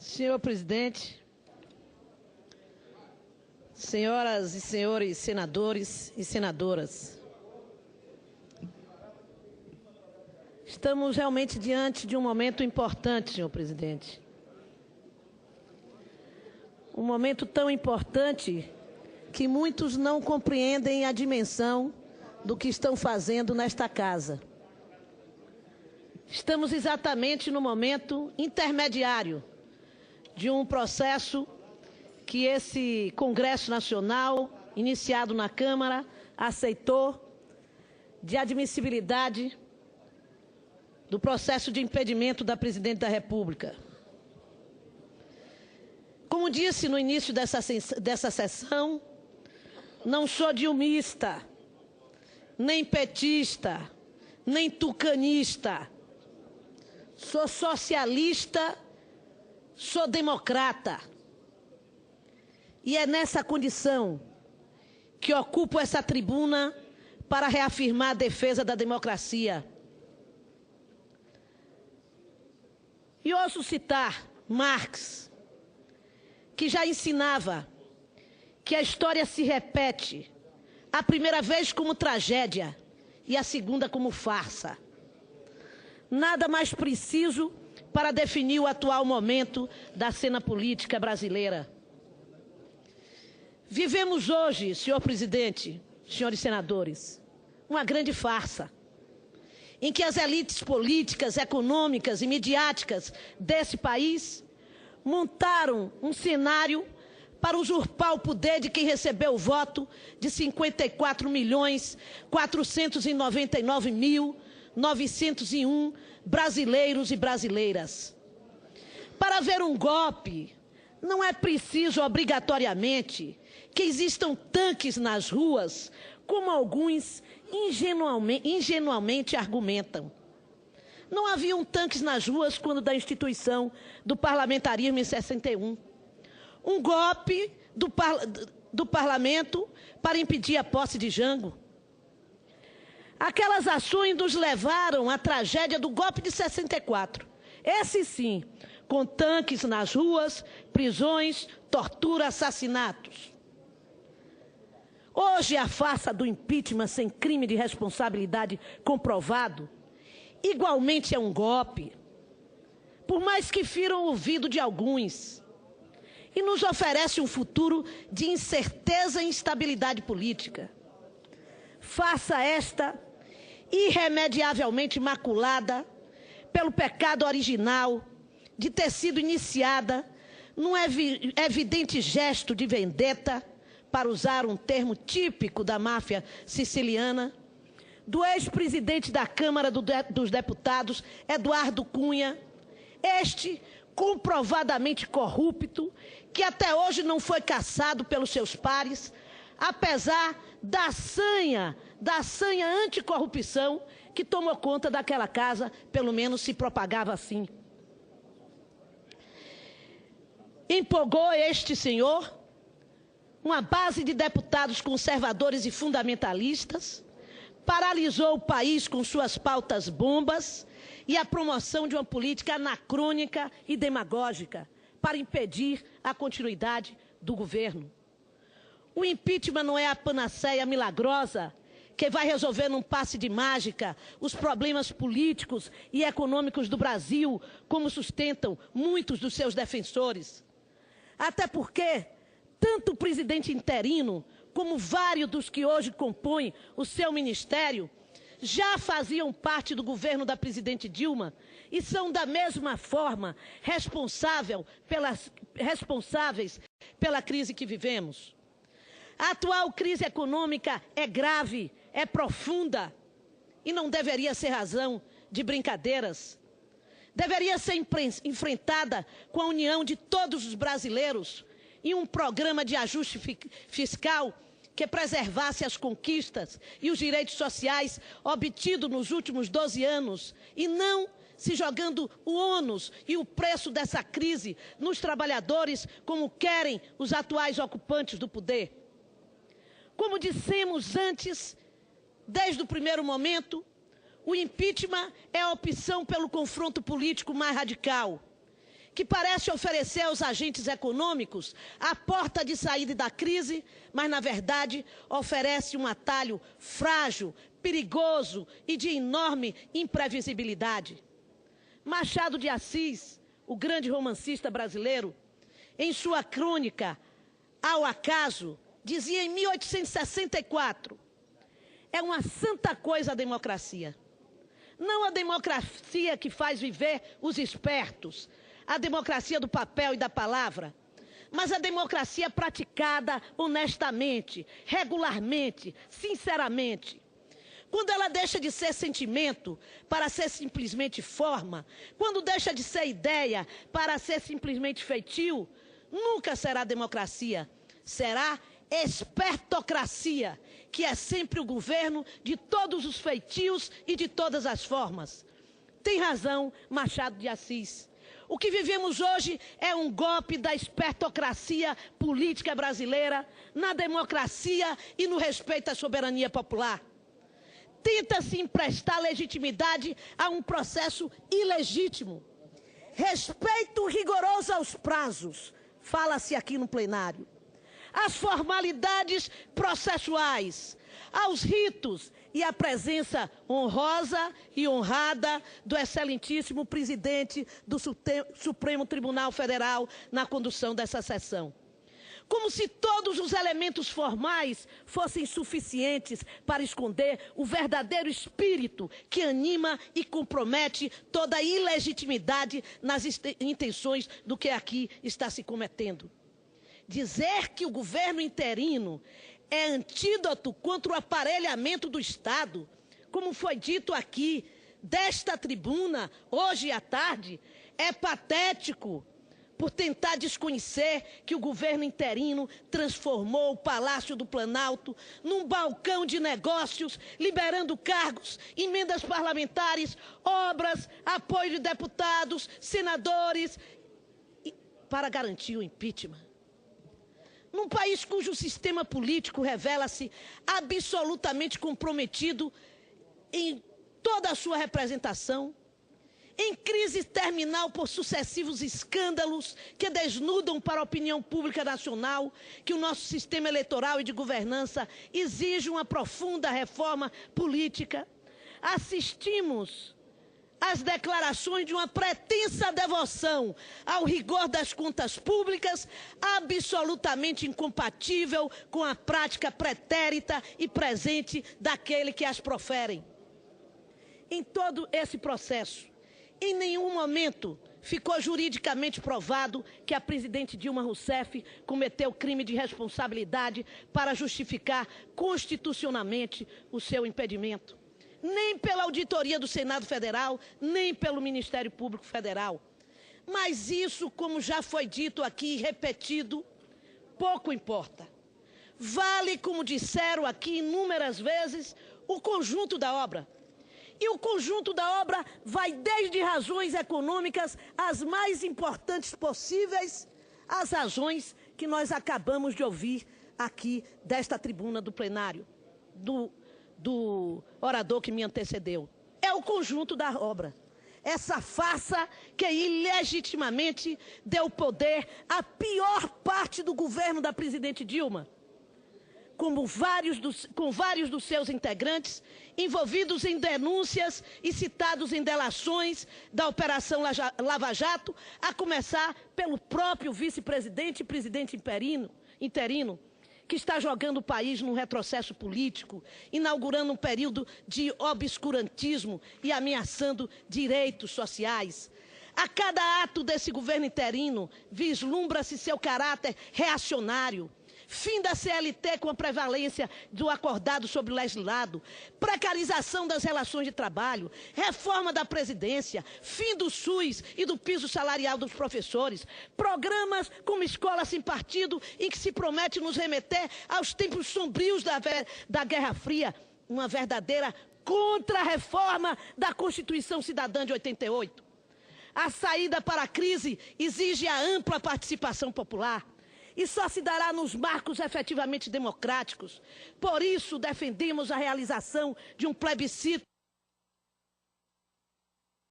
Senhor presidente, senhoras e senhores senadores e senadoras, estamos realmente diante de um momento importante, senhor presidente. Um momento tão importante que muitos não compreendem a dimensão do que estão fazendo nesta casa. Estamos exatamente no momento intermediário de um processo que esse Congresso Nacional, iniciado na Câmara, aceitou, de admissibilidade do processo de impedimento da Presidente da República. Como disse no início dessa sessão, não sou dilmista, nem petista, nem tucanista. Sou socialista, sou democrata. E é nessa condição que ocupo essa tribuna para reafirmar a defesa da democracia. E ouso citar Marx, que já ensinava que a história se repete, a primeira vez como tragédia e a segunda como farsa. Nada mais preciso para definir o atual momento da cena política brasileira. Vivemos hoje, senhor presidente, senhores senadores, uma grande farsa, em que as elites políticas, econômicas e midiáticas desse país montaram um cenário para usurpar o poder de quem recebeu o voto de 54.499.901 brasileiros e brasileiras. Para ver um golpe, não é preciso obrigatoriamente que existam tanques nas ruas, como alguns ingenuamente argumentam. Não haviam tanques nas ruas quando da instituição do parlamentarismo em 61. Um golpe do parlamento para impedir a posse de Jango. Aquelas ações nos levaram à tragédia do golpe de 64. Esse sim, com tanques nas ruas, prisões, tortura, assassinatos. Hoje a farsa do impeachment sem crime de responsabilidade comprovado, igualmente é um golpe, por mais que firam o ouvido de alguns, e nos oferece um futuro de incerteza e instabilidade política. Farsa esta irremediavelmente maculada pelo pecado original de ter sido iniciada num evidente gesto de vendetta, para usar um termo típico da máfia siciliana, do ex-presidente da Câmara dos Deputados, Eduardo Cunha, este comprovadamente corrupto, que até hoje não foi caçado pelos seus pares, apesar da sanha anticorrupção que tomou conta daquela casa, pelo menos se propagava assim. Empolgou este senhor uma base de deputados conservadores e fundamentalistas, paralisou o país com suas pautas bombas e a promoção de uma política anacrônica e demagógica para impedir a continuidade do governo. O impeachment não é a panaceia milagrosa que vai resolver num passe de mágica os problemas políticos e econômicos do Brasil, como sustentam muitos dos seus defensores. Até porque tanto o presidente interino como vários dos que hoje compõem o seu ministério já faziam parte do governo da presidente Dilma e são da mesma forma responsáveis pela crise que vivemos. A atual crise econômica é grave, é profunda e não deveria ser razão de brincadeiras. Deveria ser enfrentada com a união de todos os brasileiros e um programa de ajuste fiscal que preservasse as conquistas e os direitos sociais obtidos nos últimos 12 anos e não se jogando o ônus e o preço dessa crise nos trabalhadores, como querem os atuais ocupantes do poder. Como dissemos antes, desde o primeiro momento, o impeachment é a opção pelo confronto político mais radical que parece oferecer aos agentes econômicos a porta de saída da crise, mas, na verdade, oferece um atalho frágil, perigoso e de enorme imprevisibilidade. Machado de Assis, o grande romancista brasileiro, em sua crônica Ao Acaso, dizia em 1864, é uma santa coisa a democracia. Não a democracia que faz viver os espertos, a democracia do papel e da palavra, mas a democracia praticada honestamente, regularmente, sinceramente. Quando ela deixa de ser sentimento para ser simplesmente forma, quando deixa de ser ideia para ser simplesmente feitio, nunca será democracia, será espertocracia, que é sempre o governo de todos os feitios e de todas as formas. Tem razão Machado de Assis. O que vivemos hoje é um golpe da espertocracia política brasileira na democracia e no respeito à soberania popular. Tenta-se emprestar legitimidade a um processo ilegítimo. Respeito rigoroso aos prazos, fala-se aqui no plenário. Às formalidades processuais, aos ritos e à presença honrosa e honrada do excelentíssimo presidente do Supremo Tribunal Federal na condução dessa sessão. Como se todos os elementos formais fossem suficientes para esconder o verdadeiro espírito que anima e compromete toda a ilegitimidade nas intenções do que aqui está se cometendo. Dizer que o governo interino é antídoto contra o aparelhamento do Estado, como foi dito aqui, desta tribuna, hoje à tarde, é patético, por tentar desconhecer que o governo interino transformou o Palácio do Planalto num balcão de negócios, liberando cargos, emendas parlamentares, obras, apoio de deputados, senadores, para garantir o impeachment. Num país cujo sistema político revela-se absolutamente comprometido em toda a sua representação, em crise terminal por sucessivos escândalos que desnudam para a opinião pública nacional que o nosso sistema eleitoral e de governança exige uma profunda reforma política, assistimos às declarações de uma pretensa devoção ao rigor das contas públicas, absolutamente incompatível com a prática pretérita e presente daquele que as proferem. Em todo esse processo, em nenhum momento ficou juridicamente provado que a presidente Dilma Rousseff cometeu crime de responsabilidade para justificar constitucionalmente o seu impedimento. Nem pela auditoria do Senado Federal, nem pelo Ministério Público Federal. Mas isso, como já foi dito aqui e repetido, pouco importa. Vale, como disseram aqui inúmeras vezes, o conjunto da obra. E o conjunto da obra vai desde razões econômicas as mais importantes possíveis, às razões que nós acabamos de ouvir aqui desta tribuna do plenário, do orador que me antecedeu. É o conjunto da obra. Essa farsa que ilegitimamente deu poder à pior parte do governo da presidente Dilma, com vários dos seus integrantes envolvidos em denúncias e citados em delações da Operação Lava Jato, a começar pelo próprio vice-presidente e presidente interino, que está jogando o país num retrocesso político, inaugurando um período de obscurantismo e ameaçando direitos sociais. A cada ato desse governo interino, vislumbra-se seu caráter reacionário. Fim da CLT com a prevalência do acordado sobre o legislado, precarização das relações de trabalho, reforma da Previdência, fim do SUS e do piso salarial dos professores, programas como Escola Sem Partido, em que se promete nos remeter aos tempos sombrios da Guerra Fria, uma verdadeira contra-reforma da Constituição Cidadã de 88. A saída para a crise exige a ampla participação popular. E só se dará nos marcos efetivamente democráticos. Por isso, defendemos a realização de um plebiscito